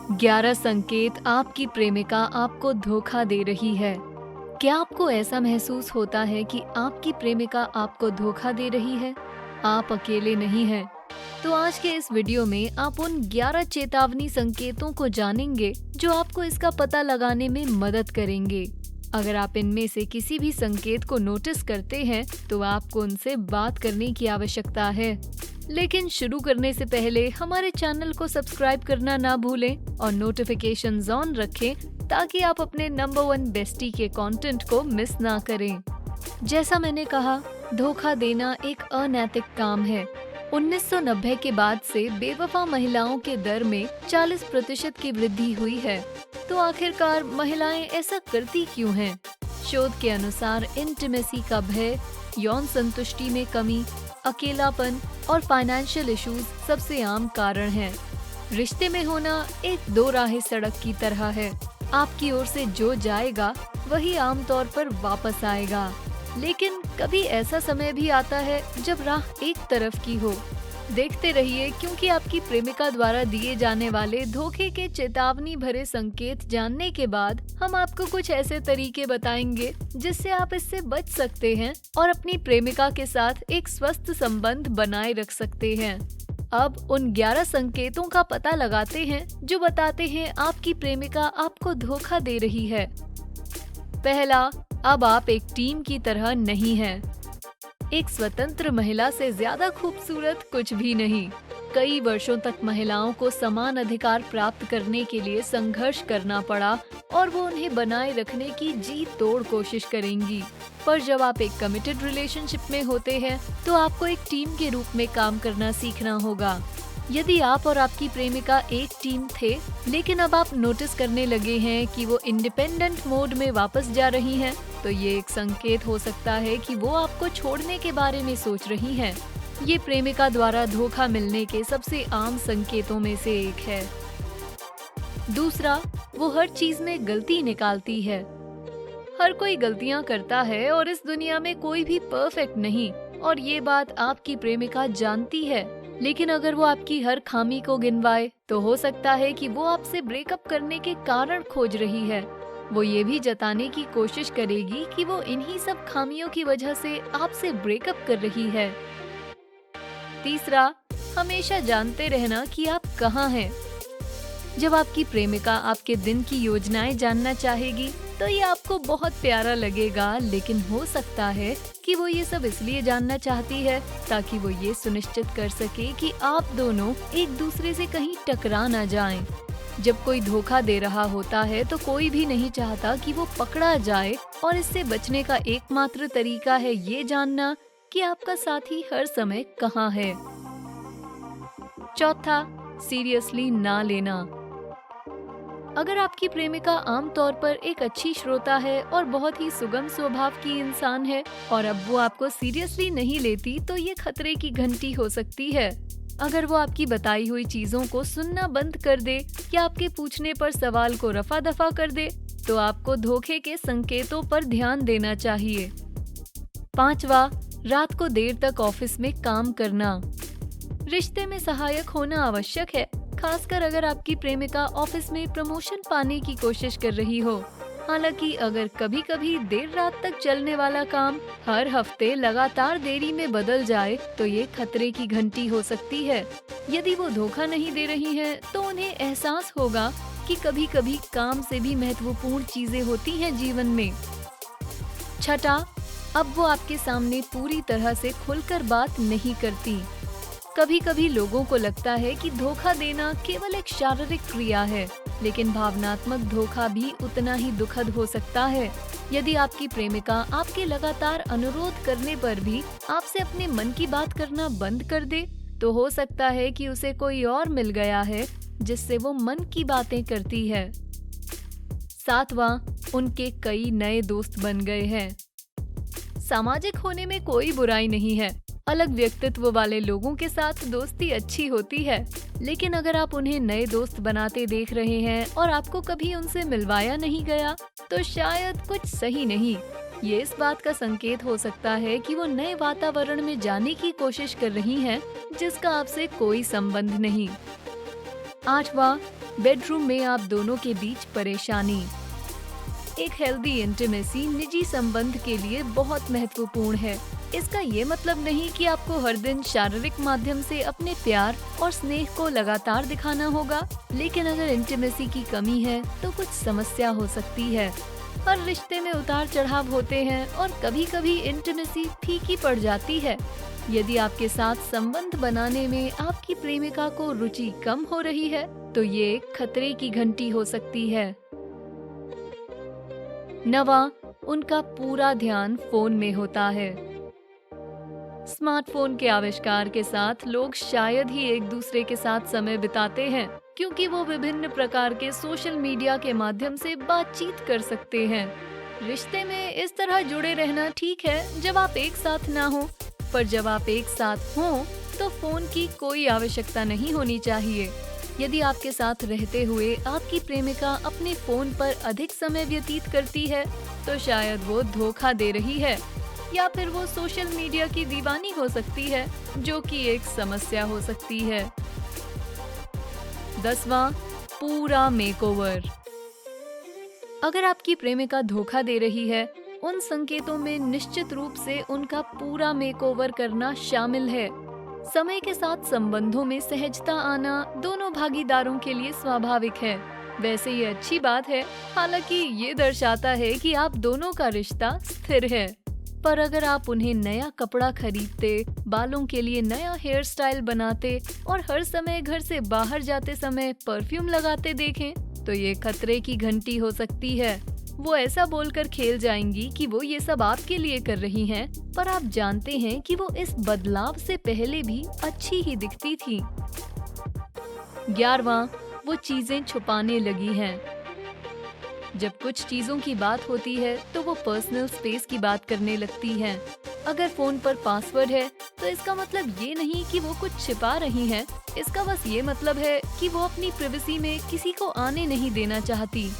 11 संकेत आपकी प्रेमिका आपको धोखा दे रही है। क्या आपको ऐसा महसूस होता है कि आपकी प्रेमिका आपको धोखा दे रही है? आप अकेले नहीं हैं। तो आज के इस वीडियो में आप उन 11 चेतावनी संकेतों को जानेंगे जो आपको इसका पता लगाने में मदद करेंगे। अगर आप इनमें से किसी भी संकेत को नोटिस करते हैं तो आपको उनसे बात करने की आवश्यकता है। लेकिन शुरू करने से पहले हमारे चैनल को सब्सक्राइब करना ना भूलें और नोटिफिकेशंस ऑन रखें ताकि आप अपने नंबर 1 बेस्टी के कंटेंट को मिस ना करें। जैसा मैंने कहा, धोखा देना एक अनैतिक काम है। 1990 के बाद से बेवफा महिलाओं के दर में 40% की वृद्धि हुई है। तो आखिरकार महिलाएं ऐसा करती क्यों हैं? शोध के अनुसार इंटीमेसी का भय, यौन संतुष्टि में कमी, अकेलापन और फाइनेंशियल इश्यूज सबसे आम कारण हैं। रिश्ते में होना एक दो राहे सड़क की तरह है। आपकी ओर से जो जाएगा वही आमतौर पर वापस आएगा। लेकिन कभी ऐसा समय भी आता है जब राह एक तरफ की हो। देखते रहिए, क्योंकि आपकी प्रेमिका द्वारा दिए जाने वाले धोखे के चेतावनी भरे संकेत जानने के बाद हम आपको कुछ ऐसे तरीके बताएंगे जिससे आप इससे बच सकते हैं और अपनी प्रेमिका के साथ एक स्वस्थ संबंध बनाए रख सकते हैं। अब उन 11 संकेतों का पता लगाते हैं जो बताते हैं आपकी प्रेमिका आपको धोखा दे रही है। पहला, अब आप एक टीम की तरह नहीं हैं। एक स्वतंत्र महिला से ज्यादा खूबसूरत कुछ भी नहीं। कई वर्षों तक महिलाओं को समान अधिकार प्राप्त करने के लिए संघर्ष करना पड़ा और वो उन्हें बनाए रखने की जी तोड़ कोशिश करेंगी। पर जब आप एक कमिटेड रिलेशनशिप में होते हैं तो आपको एक टीम के रूप में काम करना सीखना होगा। यदि आप और आपकी प्रेमिका एक टीम थे, लेकिन अब आप नोटिस करने लगे हैं कि वो इंडिपेंडेंट मोड में वापस जा रही हैं, तो ये एक संकेत हो सकता है कि वो आपको छोड़ने के बारे में सोच रही हैं। ये प्रेमिका द्वारा धोखा मिलने के सबसे आम संकेतों में से एक है। दूसरा, वो हर चीज में गलती निकालती है। हर कोई गलतियां करता है और इस दुनिया में कोई भी परफेक्ट नहीं, और ये बात आपकी प्रेमिका जानती है। लेकिन अगर वो आपकी हर खामी को गिनवाए तो हो सकता है कि वो आपसे ब्रेकअप करने के कारण खोज रही है। वो ये भी जताने की कोशिश करेगी कि वो इन्हीं सब खामियों की वजह से आपसे ब्रेकअप कर रही है। तीसरा, हमेशा जानते रहना कि आप कहाँ हैं। जब आपकी प्रेमिका आपके दिन की योजनाएं जानना चाहेगी तो ये आपको बहुत प्यारा लगेगा, लेकिन हो सकता है कि वो ये सब इसलिए जानना चाहती है ताकि वो ये सुनिश्चित कर सके कि आप दोनों एक दूसरे से कहीं टकरा ना जाएं। जब कोई धोखा दे रहा होता है तो कोई भी नहीं चाहता कि वो पकड़ा जाए, और इससे बचने का एकमात्र तरीका है ये जानना कि आपका साथी हर समय कहाँ है। चौथा, सीरियसली ना लेना। अगर आपकी प्रेमिका आमतौर पर एक अच्छी श्रोता है और बहुत ही सुगम स्वभाव की इंसान है और अब वो आपको सीरियसली नहीं लेती, तो ये खतरे की घंटी हो सकती है। अगर वो आपकी बताई हुई चीजों को सुनना बंद कर दे या आपके पूछने पर सवाल को रफा दफा कर दे, तो आपको धोखे के संकेतों पर ध्यान देना चाहिए। पांचवा, रात को देर तक ऑफिस में काम करना। रिश्ते में सहायक होना आवश्यक है, खासकर अगर आपकी प्रेमिका ऑफिस में प्रमोशन पाने की कोशिश कर रही हो। हालांकि अगर कभी कभी देर रात तक चलने वाला काम हर हफ्ते लगातार देरी में बदल जाए तो ये खतरे की घंटी हो सकती है। यदि वो धोखा नहीं दे रही है तो उन्हें एहसास होगा कि कभी कभी काम से भी महत्वपूर्ण चीजें होती हैं जीवन में। छठा, अब वो आपके सामने पूरी तरह से खुलकर बात नहीं करती। कभी कभी लोगों को लगता है कि धोखा देना केवल एक शारीरिक क्रिया है, लेकिन भावनात्मक धोखा भी उतना ही दुखद हो सकता है। यदि आपकी प्रेमिका आपके लगातार अनुरोध करने पर भी आपसे अपने मन की बात करना बंद कर दे, तो हो सकता है कि उसे कोई और मिल गया है जिससे वो मन की बातें करती है। सातवां, उनके कई नए दोस्त बन गए हैं। सामाजिक होने में कोई बुराई नहीं है। अलग व्यक्तित्व वाले लोगों के साथ दोस्ती अच्छी होती है, लेकिन अगर आप उन्हें नए दोस्त बनाते देख रहे हैं और आपको कभी उनसे मिलवाया नहीं गया, तो शायद कुछ सही नहीं। ये इस बात का संकेत हो सकता है कि वो नए वातावरण में जाने की कोशिश कर रही हैं, जिसका आपसे कोई संबंध नहीं। 8वां, बेडरूम में आप दोनों के बीच परेशानी। एक हेल्दी इंटीमेसी निजी संबंध के लिए बहुत महत्वपूर्ण है। इसका ये मतलब नहीं कि आपको हर दिन शारीरिक माध्यम से अपने प्यार और स्नेह को लगातार दिखाना होगा, लेकिन अगर इंटीमेसी की कमी है तो कुछ समस्या हो सकती है। हर रिश्ते में उतार चढ़ाव होते हैं और कभी कभी इंटीमेसी फीकी पड़ जाती है। यदि आपके साथ संबंध बनाने में आपकी प्रेमिका को रुचि कम हो रही है तो ये एक खतरे की घंटी हो सकती है। 9, उनका पूरा ध्यान फोन में होता है। स्मार्टफोन के आविष्कार के साथ लोग शायद ही एक दूसरे के साथ समय बिताते हैं, क्योंकि वो विभिन्न प्रकार के सोशल मीडिया के माध्यम से बातचीत कर सकते हैं। रिश्ते में इस तरह जुड़े रहना ठीक है जब आप एक साथ ना हो, पर जब आप एक साथ हों तो फोन की कोई आवश्यकता नहीं होनी चाहिए। यदि आपके साथ रहते हुए आपकी प्रेमिका अपने फोन पर अधिक समय व्यतीत करती है तो शायद वो धोखा दे रही है, या फिर वो सोशल मीडिया की दीवानी हो सकती है, जो कि एक समस्या हो सकती है। 10, पूरा मेकओवर। अगर आपकी प्रेमिका धोखा दे रही है, उन संकेतों में निश्चित रूप से उनका पूरा मेकओवर करना शामिल है। समय के साथ संबंधों में सहजता आना दोनों भागीदारों के लिए स्वाभाविक है। वैसे ये अच्छी बात है, हालांकि ये दर्शाता है कि आप दोनों का रिश्ता स्थिर है। पर अगर आप उन्हें नया कपड़ा खरीदते, बालों के लिए नया हेयर स्टाइल बनाते और हर समय घर से बाहर जाते समय परफ्यूम लगाते देखें, तो ये खतरे की घंटी हो सकती है। वो ऐसा बोलकर खेल जाएंगी कि वो ये सब आपके लिए कर रही हैं, पर आप जानते हैं कि वो इस बदलाव से पहले भी अच्छी ही दिखती थी। 11, वो चीजें छुपाने लगी हैं। जब कुछ चीजों की बात होती है तो वो पर्सनल स्पेस की बात करने लगती हैं। अगर फोन पर पासवर्ड है तो इसका मतलब ये नहीं कि वो कुछ छिपा रही हैं। इसका बस ये मतलब है कि वो अपनी प्राइवेसी में किसी को आने नहीं देना चाहती।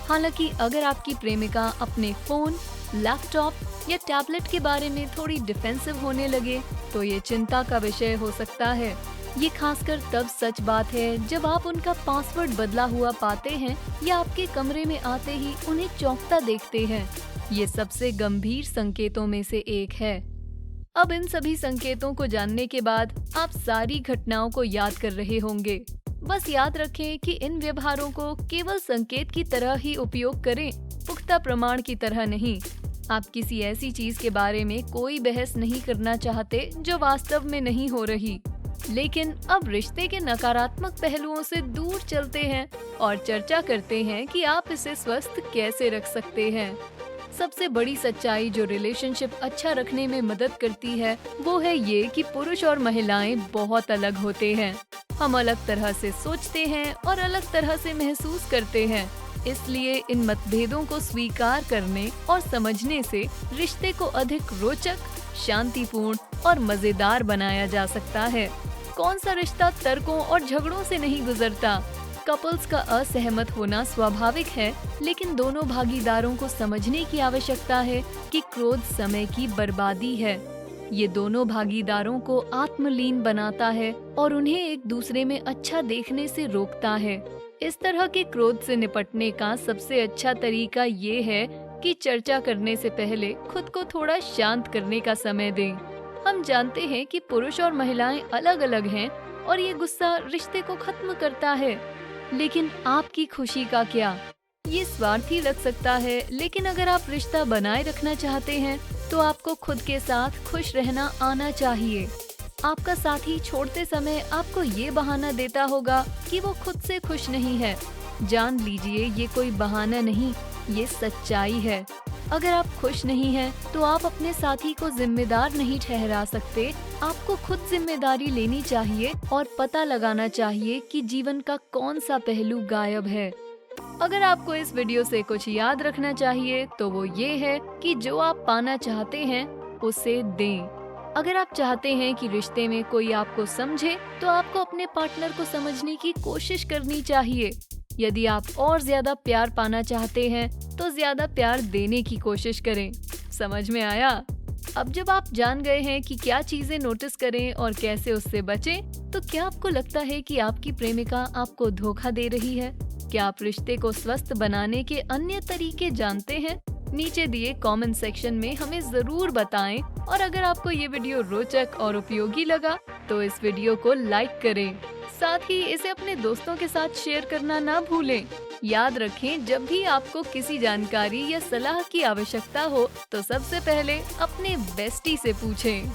हालांकि अगर आपकी प्रेमिका अपने फोन, लैपटॉप या टैबलेट के बारे में थोड़ी डिफेंसिव होने लगे तो ये चिंता का विषय हो सकता है। ये खासकर तब सच बात है जब आप उनका पासवर्ड बदला हुआ पाते हैं या आपके कमरे में आते ही उन्हें चौंकता देखते हैं। ये सबसे गंभीर संकेतों में से एक है। अब इन सभी संकेतों को जानने के बाद आप सारी घटनाओं को याद कर रहे होंगे। बस याद रखें कि इन व्यवहारों को केवल संकेत की तरह ही उपयोग करें, पुख्ता प्रमाण की तरह नहीं। आप किसी ऐसी चीज के बारे में कोई बहस नहीं करना चाहते जो वास्तव में नहीं हो रही। लेकिन अब रिश्ते के नकारात्मक पहलुओं से दूर चलते हैं और चर्चा करते हैं कि आप इसे स्वस्थ कैसे रख सकते हैं। सबसे बड़ी सच्चाई जो रिलेशनशिप अच्छा रखने में मदद करती है वो है ये कि पुरुष और महिलाएं बहुत अलग होते हैं। हम अलग तरह से सोचते हैं और अलग तरह से महसूस करते हैं। इसलिए इन मतभेदों को स्वीकार करने और समझने से रिश्ते को अधिक रोचक, शांतिपूर्ण और मजेदार बनाया जा सकता है। कौन सा रिश्ता तर्कों और झगड़ों से नहीं गुजरता? कपल्स का असहमत होना स्वाभाविक है, लेकिन दोनों भागीदारों को समझने की आवश्यकता है कि क्रोध समय की बर्बादी है। ये दोनों भागीदारों को आत्मलीन बनाता है और उन्हें एक दूसरे में अच्छा देखने से रोकता है। इस तरह के क्रोध से निपटने का सबसे अच्छा तरीका ये है कि चर्चा करने से पहले खुद को थोड़ा शांत करने का समय दें। हम जानते हैं कि पुरुष और महिलाएं अलग अलग हैं और ये गुस्सा रिश्ते को खत्म करता है, लेकिन आपकी खुशी का क्या? ये स्वार्थी लग सकता है, लेकिन अगर आप रिश्ता बनाए रखना चाहते हैं तो आपको खुद के साथ खुश रहना आना चाहिए। आपका साथी छोड़ते समय आपको ये बहाना देता होगा कि वो खुद से खुश नहीं है। जान लीजिए ये कोई बहाना नहीं, ये सच्चाई है। अगर आप खुश नहीं हैं तो आप अपने साथी को जिम्मेदार नहीं ठहरा सकते। आपको खुद जिम्मेदारी लेनी चाहिए और पता लगाना चाहिए कि जीवन का कौन सा पहलू गायब है। अगर आपको इस वीडियो से कुछ याद रखना चाहिए तो वो ये है कि जो आप पाना चाहते हैं उसे दें। अगर आप चाहते हैं कि रिश्ते में कोई आपको समझे तो आपको अपने पार्टनर को समझने की कोशिश करनी चाहिए। यदि आप और ज्यादा प्यार पाना चाहते हैं तो ज्यादा प्यार देने की कोशिश करें। समझ में आया? अब जब आप जान गए हैं कि क्या चीजें नोटिस करें और कैसे उससे बचें, तो क्या आपको लगता है कि आपकी प्रेमिका आपको धोखा दे रही है? क्या आप रिश्ते को स्वस्थ बनाने के अन्य तरीके जानते हैं? नीचे दिए कमेंट सेक्शन में हमें जरूर बताएं और अगर आपको ये वीडियो रोचक और उपयोगी लगा तो इस वीडियो को लाइक करें। साथ ही इसे अपने दोस्तों के साथ शेयर करना ना भूलें। याद रखें, जब भी आपको किसी जानकारी या सलाह की आवश्यकता हो तो सबसे पहले अपने बेस्टी से पूछें।